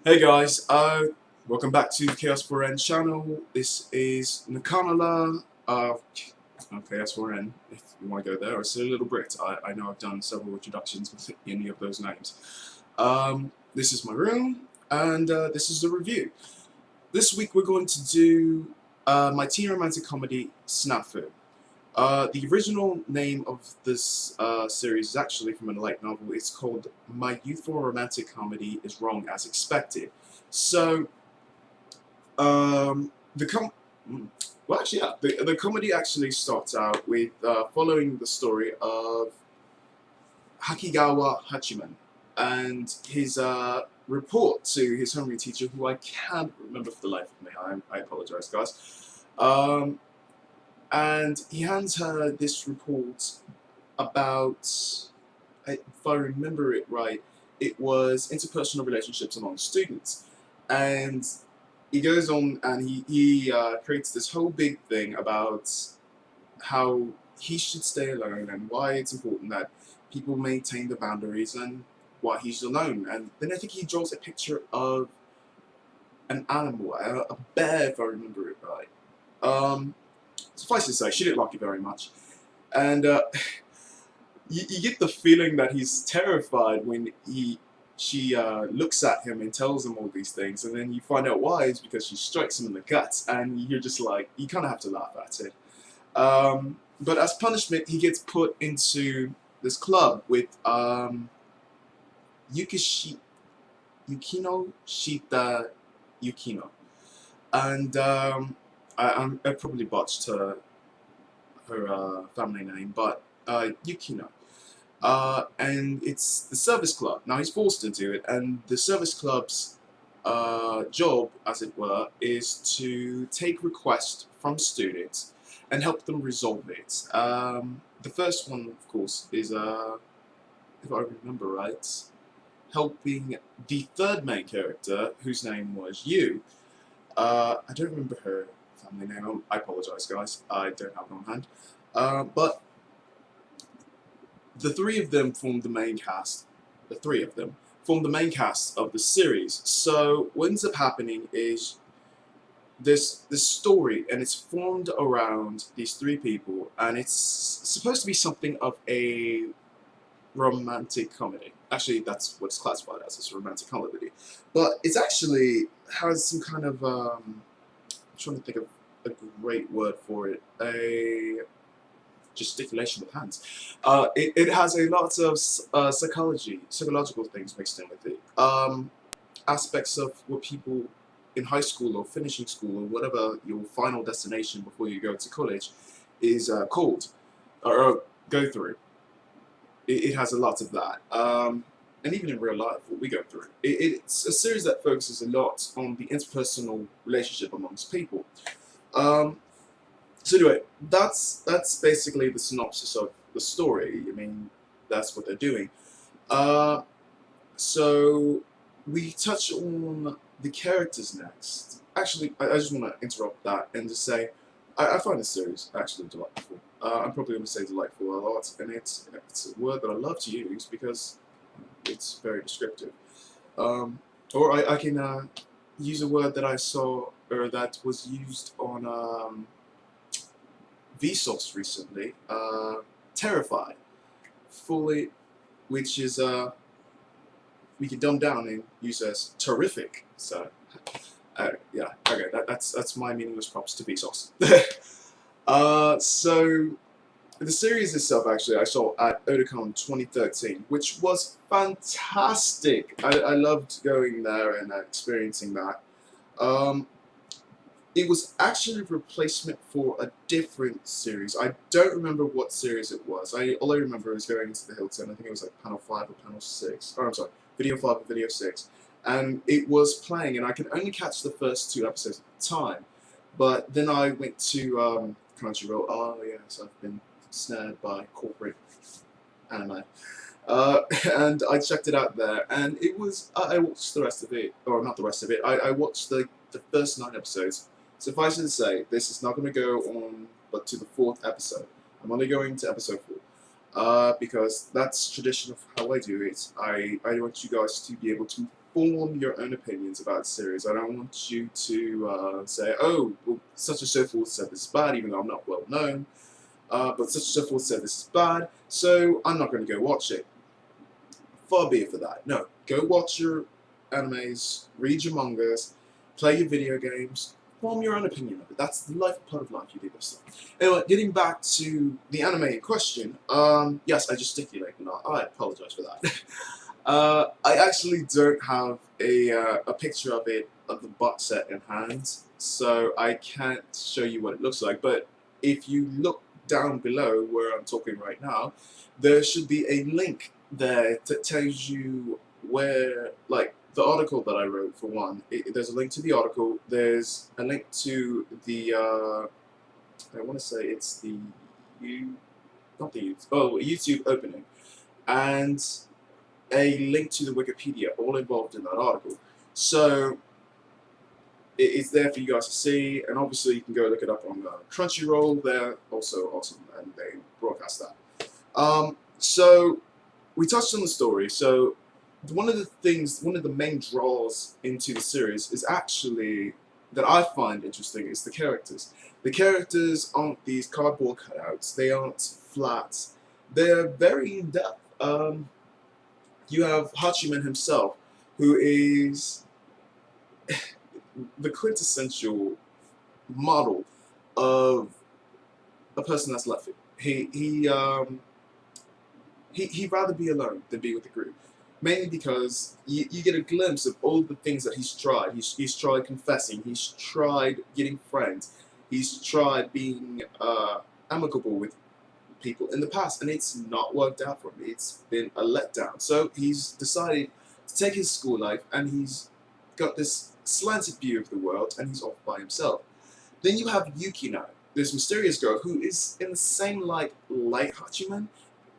Hey guys, welcome back to the C4N's channel. This is Nakanala of C4N, if you want to go there, or it's a little Brit. I know I've done several introductions with any of those names. This is my room, and this is the review. This week we're going to do my teen romantic comedy, SNAFU. The original name of this series is actually from a light novel. It's called My Youthful Romantic Comedy is Wrong as Expected. So, the well, actually, yeah, the comedy actually starts out with following the story of Hakigawa Hachiman and his report to his homeroom teacher, who I can't remember for the life of me. I apologize, guys. And he hands her this report about, if I remember it right, it was interpersonal relationships among students. And he goes on and he creates this whole big thing about how he should stay alone and why it's important that people maintain the boundaries and why he's alone. And then I think he draws a picture of an animal, a bear, if I remember it right. Suffice to say, she didn't like it very much. And you get the feeling that he's terrified when she looks at him and tells him all these things, and then you find out why it's because she strikes him in the guts, and you're just like, you kind of have to laugh at it. But as punishment, he gets put into this club with Yukishi, Yukino Shita Yukino, and I probably botched her family name, but Yukino. And it's the service club. Now he's forced to do it, and the service club's job, as it were, is to take requests from students and help them resolve it. The first one, of course, is, if I remember right, helping the third main character, whose name was Yu. I don't remember her family name. I apologize, guys. I don't have it on hand. But the three of them form the main cast. The three of them form the main cast of the series. So what ends up happening is this story, and it's formed around these three people, and it's supposed to be something of a romantic comedy. Actually, that's what it's classified as. It's a romantic comedy, but it's actually has some kind of I'm trying to think of a great word for it. A gesticulation with hands. It has a lot of psychological things mixed in with it. Aspects of what people in high school or finishing school or whatever your final destination before you go to college is called or go through. It has a lot of that. And even in real life, what we go through. It's a series that focuses a lot on the interpersonal relationship amongst people. Um, so anyway, that's basically the synopsis of the story. I mean, that's what they're doing. Uh, so we touch on the characters next. Actually, I just want to interrupt that and just say I find this series actually delightful. I'm probably going to say delightful a lot, and it's a word that I love to use because it's very descriptive. Or I can use a word that I saw or that was used on Vsauce recently, Terrified, fully, which is we can dumb down and use as terrific. So yeah, okay, that's my meaningless props to Vsauce. So the series itself, actually, I saw at Otakon 2013, which was fantastic. I loved going there and experiencing that. Um, it was actually a replacement for a different series. I don't remember what series it was. All I remember is going into the Hilton. I think it was like panel 5 or panel 6. Oh, I'm sorry, video 5 or video 6. And it was playing, and I could only catch the first 2 episodes at the time. But then I went to Crunchyroll. Oh, yes, I've been snared by corporate anime. And I checked it out there, and it was. I watched the rest of it, or not the rest of it. I watched the first 9 episodes. Suffice it to say, this is not going to go on but to the 4th episode. I'm only going to episode 4. Because that's tradition of how I do it. I want you guys to be able to form your own opinions about the series. I don't want you to say, oh, well, such and so forth said this is bad, even though I'm not well known. But such and so forth said this is bad, so I'm not going to go watch it. Far be it for that. No, go watch your animes, read your mangas, play your video games, form your own opinion of it. That's the life part of life. You do this stuff. Anyway, getting back to the anime in question. Yes, I gesticulate a lot. I apologize for that. I actually don't have a picture of it of the box set in hand, so I can't show you what it looks like. But if you look down below where I'm talking right now, there should be a link there that tells you where, like, the article that I wrote, for one. There's a link to the article. There's a link to the I want to say it's the YouTube opening, and a link to the Wikipedia, all involved in that article. So it's there for you guys to see, and obviously you can go look it up on Crunchyroll. They're also awesome, and they broadcast that. So we touched on the story. So one of the main draws into the series is actually, that I find interesting, is the characters. The characters aren't these cardboard cutouts. They aren't flat. They're very in depth. You have Hachiman himself, who is the quintessential model of a person that's left it. He'd rather be alone than be with the group, mainly because you get a glimpse of all the things that he's tried. He's tried confessing. He's tried getting friends. He's tried being amicable with people in the past, and it's not worked out for him. It's been a letdown. So he's decided to take his school life, and he's got this slanted view of the world, and he's off by himself. Then you have Yukino, this mysterious girl who is in the same light Hachiman,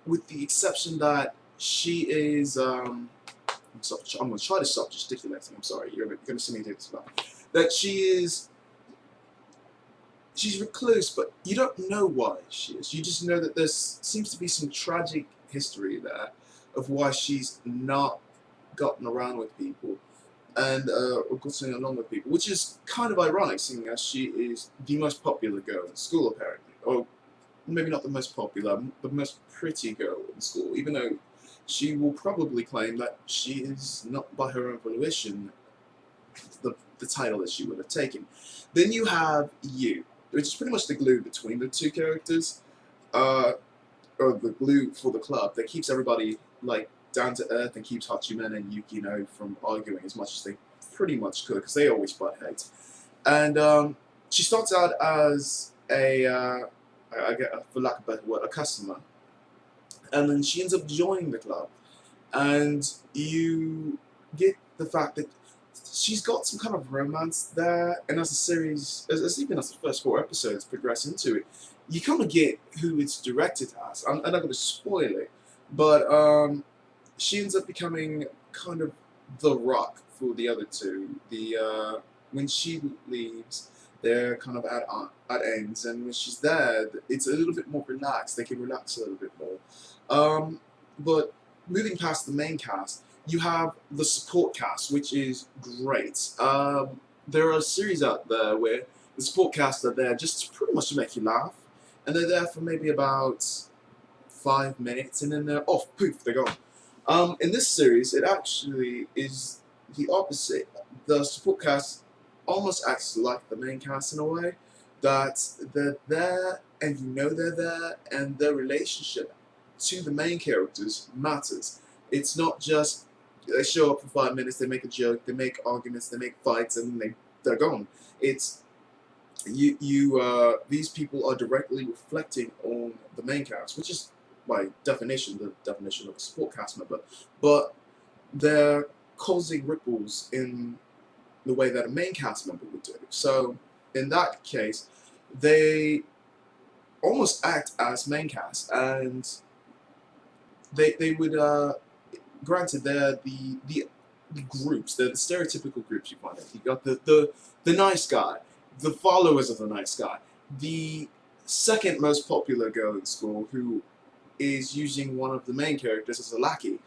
with the exception that she is I'm going to try to stop gesticulating. I'm sorry, you're going to see me do this now. That she's recluse, but you don't know why she is. You just know that there seems to be some tragic history there of why she's not gotten around with people and or gotten along with people, which is kind of ironic, seeing as she is the most popular girl in school, apparently. Or maybe not the most popular, the most pretty girl in school, even though she will probably claim that she is not, by her own volition, the title that she would have taken. Then you have Yu, which is pretty much the glue between the two characters, or the glue for the club that keeps everybody, like, down to earth and keeps Hachiman and Yukino from arguing as much as they pretty much could, because they always butt heads. And she starts out as for lack of a better word, a customer, and then she ends up joining the club, and you get the fact that she's got some kind of romance there, and as the series, even as the first 4 episodes progress into it, you kind of get who it's directed as. I'm not going to spoil it, but she ends up becoming kind of the rock for the other two. When she leaves, they're kind of at ends, and when she's there, it's a little bit more relaxed. They can relax a little bit more. But moving past the main cast, you have the support cast, which is great. There are series out there where the support cast are there just pretty much to make you laugh, and they're there for maybe about 5 minutes, and then they're off, poof, they're gone. In this series, it actually is the opposite. The support cast almost acts like the main cast in a way, that they're there, and you know they're there, and their relationship to the main characters matters. It's not just they show up for 5 minutes, they make a joke, they make arguments, they make fights, and they're gone. It's these people are directly reflecting on the main cast, which is by definition the definition of a support cast member, but they're causing ripples in the way that a main cast member would do. So in that case, they almost act as main cast, and they would granted they're the groups, they're the stereotypical groups you find. You got the nice guy, the followers of the nice guy, the second most popular girl in school who is using one of the main characters as a lackey,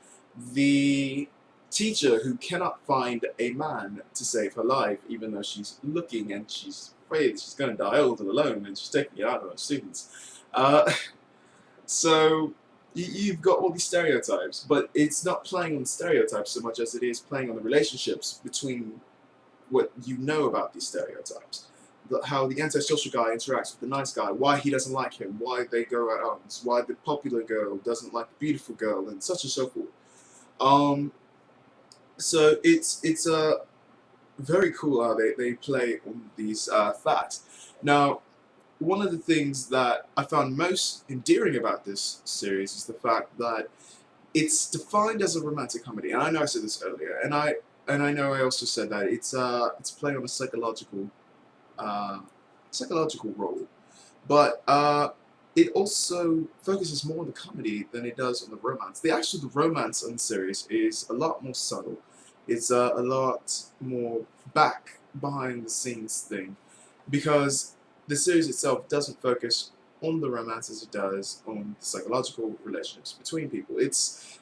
the teacher who cannot find a man to save her life, even though she's looking and she's afraid she's going to die old and alone, and she's taking it out on her students. So you've got all these stereotypes, but it's not playing on stereotypes so much as it is playing on the relationships between what you know about these stereotypes. How the antisocial guy interacts with the nice guy, why he doesn't like him, why they go at odds, why the popular girl doesn't like the beautiful girl, and such and so forth. So it's very cool how they play on these facts. Now, one of the things that I found most endearing about this series is the fact that it's defined as a romantic comedy, and I know I said this earlier, and I know I also said that it's playing on a psychological role, but it also focuses more on the comedy than it does on the romance. The romance on the series is a lot more subtle. It's a lot more behind the scenes thing, because the series itself doesn't focus on the romance as it does on the psychological relationships between people. It's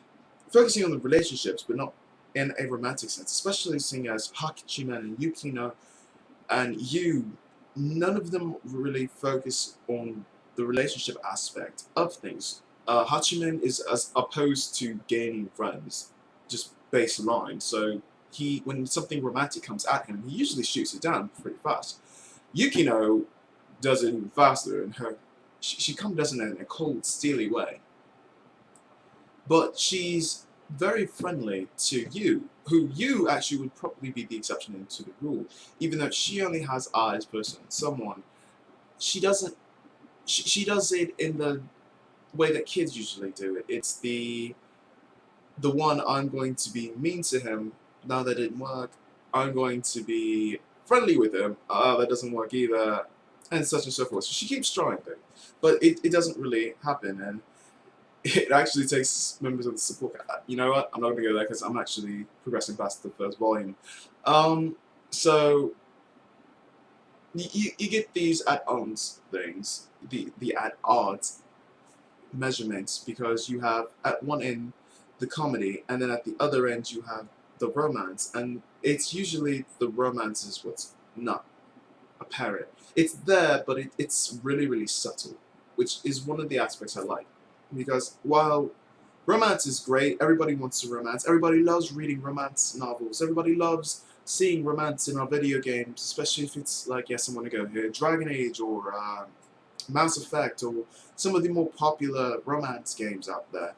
focusing on the relationships, but not in a romantic sense, especially seeing as Hachiman and Yukino and Yu, none of them really focus on the relationship aspect of things. Hachiman is as opposed to gaining friends, just baseline. So when something romantic comes at him, he usually shoots it down pretty fast. Yukino does it even faster, and she does it in a cold, steely way. But she's very friendly to Yu, who Yu actually would probably be the exception to the rule, even though she only has eyes for someone. She doesn't. She does it in the way that kids usually do it. It's the one, I'm going to be mean to him. Now that didn't work. I'm going to be friendly with him. That doesn't work either, and such and so forth. So she keeps trying things, but it doesn't really happen, and it actually takes members of the support. You know what? I'm not going to go there because I'm actually progressing past the first volume. So you get these at-ons things, the at-odds measurements, because you have at one end the comedy, and then at the other end you have the romance, and it's usually the romance is what's not apparent. It's there, but it's really, really subtle, which is one of the aspects I like. Because while romance is great, everybody wants to romance, everybody loves reading romance novels, everybody loves seeing romance in our video games, especially if it's like, yes, I'm going to go here, Dragon Age or Mass Effect or some of the more popular romance games out there.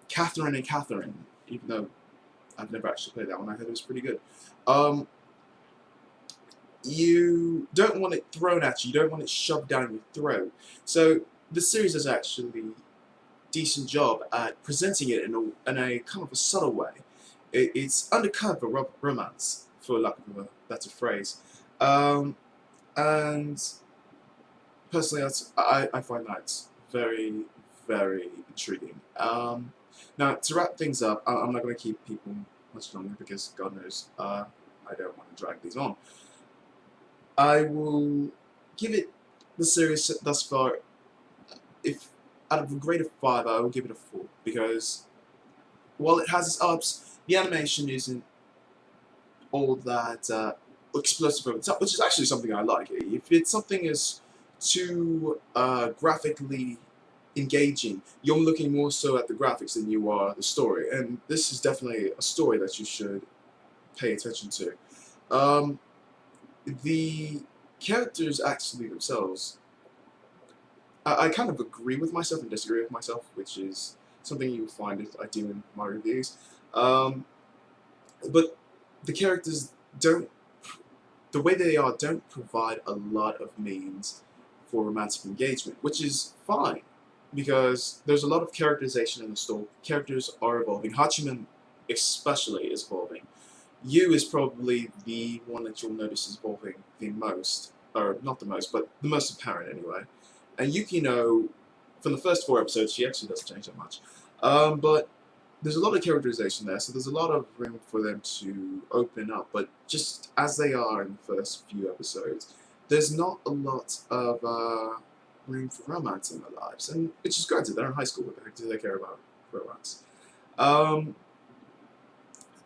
Catherine and Catherine, even though I've never actually played that one, I heard it was pretty good. You don't want it thrown at you, you don't want it shoved down your throat. So the series does actually a decent job at presenting it in a kind of a subtle way. It's undercover romance, for lack of a better phrase. And personally, I find that very, very intriguing. Now, to wrap things up, I'm not going to keep people much longer because God knows I don't want to drag these on. I will give it, the series thus far, if out of a grade of 5, I will give it a 4, because while it has its ups, the animation isn't all that explosive over the top, which is actually something I like. If it's something is too graphically engaging, you're looking more so at the graphics than you are the story, and this is definitely a story that you should pay attention to. The characters actually themselves, I kind of agree with myself and disagree with myself, which is something you'll find if I do in my reviews. But the characters don't, the way they are, don't provide a lot of means for romantic engagement, which is fine, because there's a lot of characterization in the story. Characters are evolving. Hachiman especially is evolving. Yu is probably the one that you'll notice is evolving the most, or not the most, but the most apparent anyway. And Yukino, from the first 4 episodes, she actually doesn't change that much. But there's a lot of characterization there, so there's a lot of room for them to open up. But just as they are in the first few episodes, there's not a lot of room for romance in their lives, and which is granted, they're in high school. What the heck do they care about romance?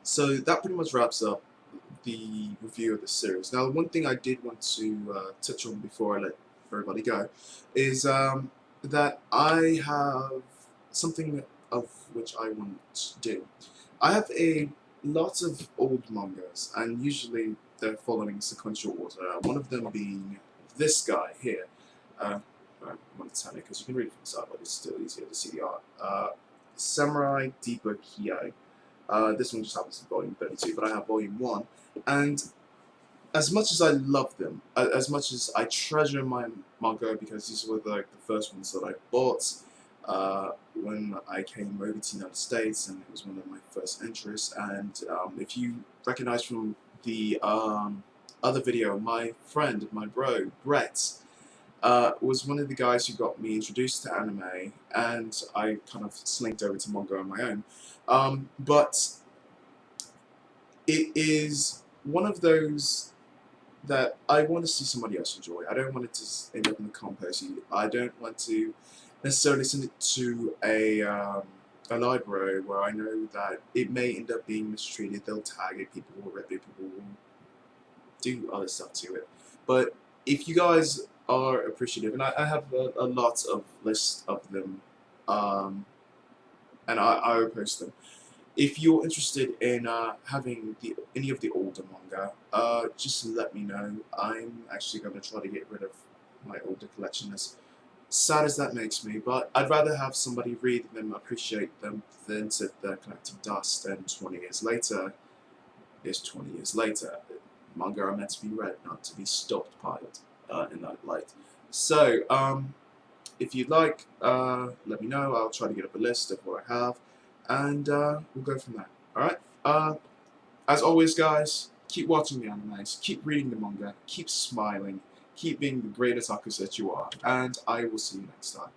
So that pretty much wraps up the review of the series. Now, one thing I did want to touch on before I let everybody go is that I have something of which I want to do. I have a lot of old mangas, and usually they're following sequential order. One of them being this guy here. I'm going to turn it because you can read it from the side, but it's still easier to see the art. Samurai Deeper Kyo. This one just happens to be volume 32, but I have volume 1. And as much as I love them, as much as I treasure my manga, because these were like the first ones that I bought when I came over to the United States, and it was one of my first interests. And if you recognize from the other video, my friend, my bro, Brett, was one of the guys who got me introduced to anime, and I kind of slinked over to manga on my own. But it is one of those that I want to see somebody else enjoy. I don't want it to end up in the compost heap. I don't want to necessarily send it to a library where I know that it may end up being mistreated. They'll tag it, people will rip it, people will do other stuff to it. But if you guys are appreciative, and I have a lot of lists of them, and I will post them. If you're interested in having any of the older manga, just let me know. I'm actually going to try to get rid of my older collection, as sad as that makes me, but I'd rather have somebody read them, appreciate them, than sit there collecting dust, and 20 years later is 20 years later. Manga are meant to be read, not to be stockpiled in that light. So, if you'd like, let me know. I'll try to get up a list of what I have, and we'll go from there. Alright? As always, guys, keep watching the animes, keep reading the manga, keep smiling, keep being the great otakus that you are, and I will see you next time.